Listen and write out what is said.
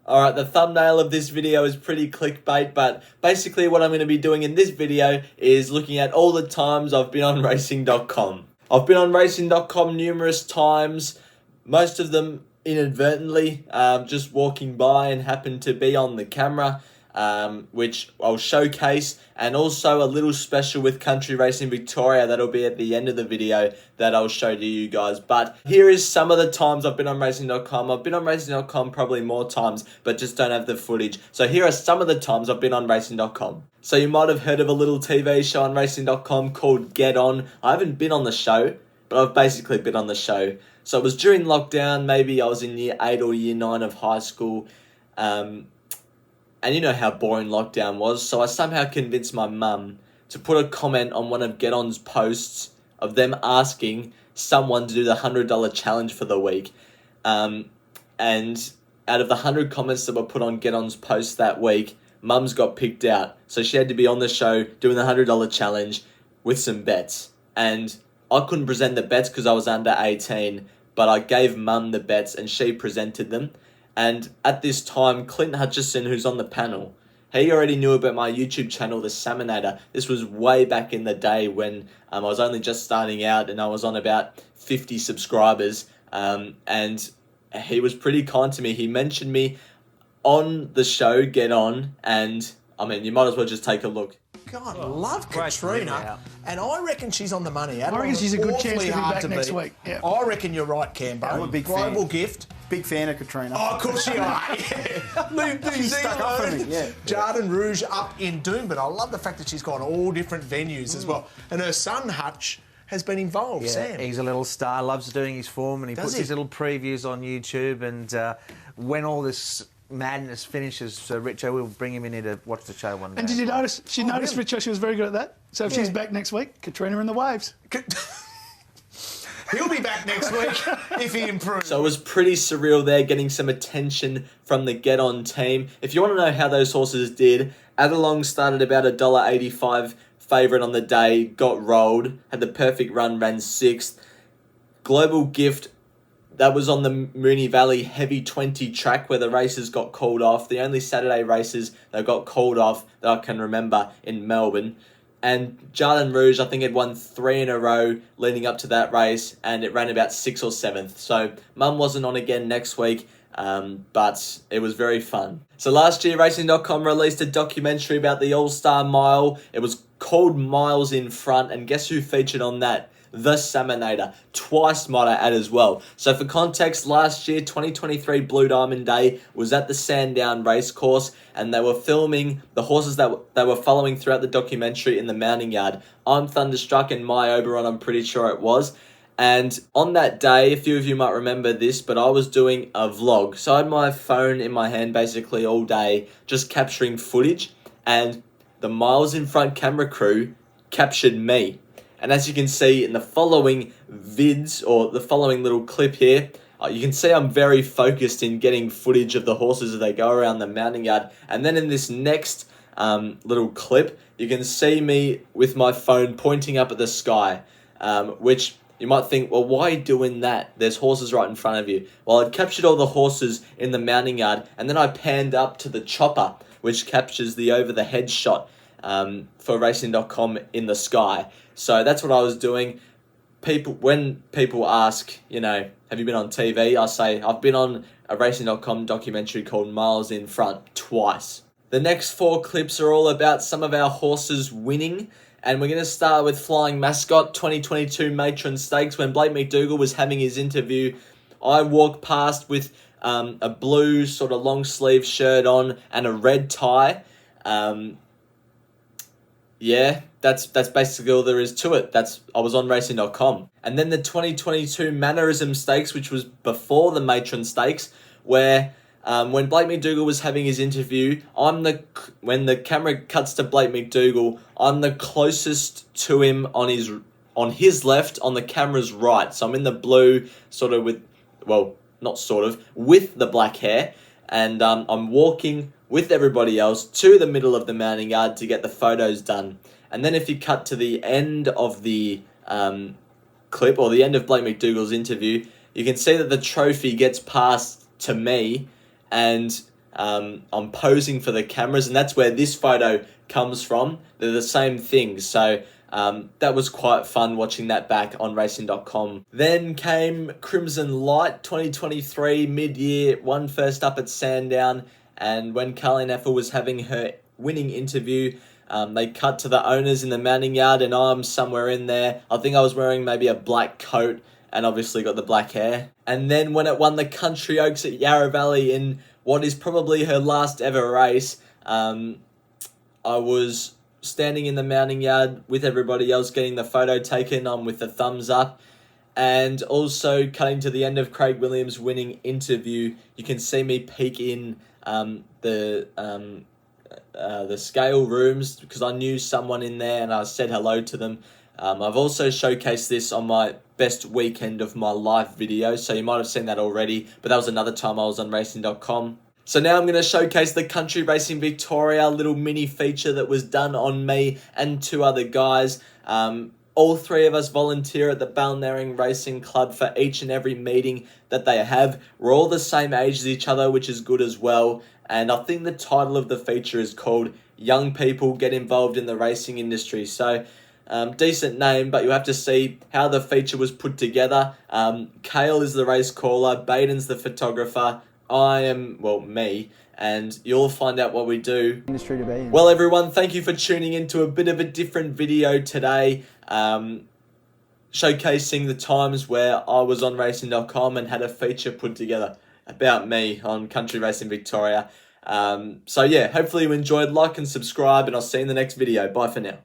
Alright, the thumbnail of this video is pretty clickbait, but basically what I'm going to be doing in this video is looking at all the times I've been on racing.com. I've been on racing.com numerous times, most of them inadvertently, just walking by and happened to be on the camera, which I'll showcase, and also a little special with Country Racing Victoria that'll be at the end of the video that I'll show to you guys. But here is some of the times I've been on racing.com. I've been on racing.com probably more times, but just don't have the footage. So here are some of the times I've been on racing.com. So you might have heard of a little TV show on racing.com called Get On. I haven't been on the show, but I've basically been on the show. So it was during lockdown, maybe I was in year 8 or year 9 of high school, and you know how boring lockdown was, so I somehow convinced my mum to put a comment on one of Get On's posts of them asking someone to do the $100 challenge for the week. And out of the 100 comments that were put on Get On's post that week, Mum's got picked out. So she had to be on the show doing the $100 challenge with some bets. And I couldn't present the bets because I was under 18, but I gave Mum the bets and she presented them. And at this time, Clint Hutchison, who's on the panel, he already knew about my YouTube channel, The Salmonator. This was way back in the day when I was only just starting out and I was on about 50 subscribers. And he was pretty kind to me. He mentioned me on the show, Get On, and I mean, you might as well just take a look. God, love Katrina, and I reckon she's on the money. I reckon she's a good chance to be back next week. Yeah. I reckon you're right, Cambo. I'm a big Global fan. gift. Big fan of Katrina. Oh, of course you are. Yeah. She's stuck up for me, yeah. Jardin Rouge up in Doomben. I love the fact that she's gone all different venues as well. And her son, Hutch, has been involved, Yeah, Sam. he's a little star, loves doing his form, and he puts his little previews on YouTube. And when all this madness finishes, Richo, we'll bring him in here to watch the show one day. And did you notice, noticed Richo, she was very good at that. So if she's back next week, Katrina in the waves. He'll be back next week if he improves. So it was pretty surreal there, getting some attention from the Get On team. If you want to know how those horses did, Adelong started about $1.85 favourite on the day, got rolled, had the perfect run, ran 6th. Global Gift, that was on the Moonee Valley Heavy 20 track where the races got called off. The only Saturday races that got called off that I can remember in Melbourne. And Jardin Rouge, I think, had won 3 in a row leading up to that race, and it ran about 6th or 7th. So Mum wasn't on again next week, but it was very fun. So last year, Racing.com released a documentary about the All-Star Mile. It was called Miles in Front, and guess who featured on that? The Salmonator. Twice, might I add, as well. So for context, last year, 2023 Blue Diamond Day was at the Sandown Racecourse, and they were filming the horses that they were following throughout the documentary in the mounting yard. I'm Thunderstruck and My Oberon, I'm pretty sure it was. And on that day, a few of you might remember this, but I was doing a vlog. So I had my phone in my hand basically all day, just capturing footage, and the Miles in Front camera crew captured me. And as you can see in the following vids, or the following little clip here, you can see I'm very focused in getting footage of the horses as they go around the mounting yard. And then in this next little clip, you can see me with my phone pointing up at the sky, which you might think, well, why are you doing that? There's horses right in front of you. Well, I'd captured all the horses in the mounting yard, and then I panned up to the chopper, which captures the over-the-head shot for Racing.com in the sky. So that's what I was doing. When people ask, you know, have you been on TV? I say, I've been on a Racing.com documentary called Miles in Front twice. The next 4 clips are all about some of our horses winning. And we're going to start with Flying Mascot 2022 Matron Stakes. When Blake McDougall was having his interview, I walked past with a blue sort of long sleeve shirt on and a red tie. Yeah, that's basically all there is to it. I was on racing.com. And then the 2022 Mannerism Stakes, which was before the Matron Stakes, where when Blake McDougall was having his interview, when the camera cuts to Blake McDougall, I'm the closest to him on his left, on the camera's right. So I'm in the blue, with the black hair, and I'm walking with everybody else to the middle of the mounting yard to get the photos done. And then if you cut to the end of the clip, or the end of Blake McDougall's interview, you can see that the trophy gets passed to me, and I'm posing for the cameras, and that's where this photo comes from. They're the same thing. So that was quite fun watching that back on racing.com. Then came Crimson Light 2023 mid-year, won first up at Sandown, and when Carleen Ethel was having her winning interview, they cut to the owners in the mounting yard, and I'm somewhere in there. I think I was wearing maybe a black coat and obviously got the black hair. And then when it won the Country Oaks at Yarra Valley in what is probably her last ever race, I was standing in the mounting yard with everybody else getting the photo taken. I'm with the thumbs up. And also cutting to the end of Craig Williams' winning interview, you can see me peek in the scale rooms because I knew someone in there and I said hello to them. I've also showcased this on my best weekend of my life video, so you might have seen that already, but that was another time I was on racing.com. So now I'm going to showcase the Country Racing Victoria little mini feature that was done on me and 2 other guys. All 3 of us volunteer at the Balnarring Racing Club for each and every meeting that they have. We're all the same age as each other, which is good as well. And I think the title of the feature is called Young People Get Involved in the Racing Industry. So decent name, but you have to see how the feature was put together. Kale is the race caller, Baden's the photographer, I am, well, me, and you'll find out what we do. Industry to be in. Well, everyone, thank you for tuning in to a bit of a different video today, showcasing the times where I was on racing.com and had a feature put together about me on Country Racing Victoria. So yeah, hopefully you enjoyed. Like and subscribe, and I'll see you in the next video. Bye for now.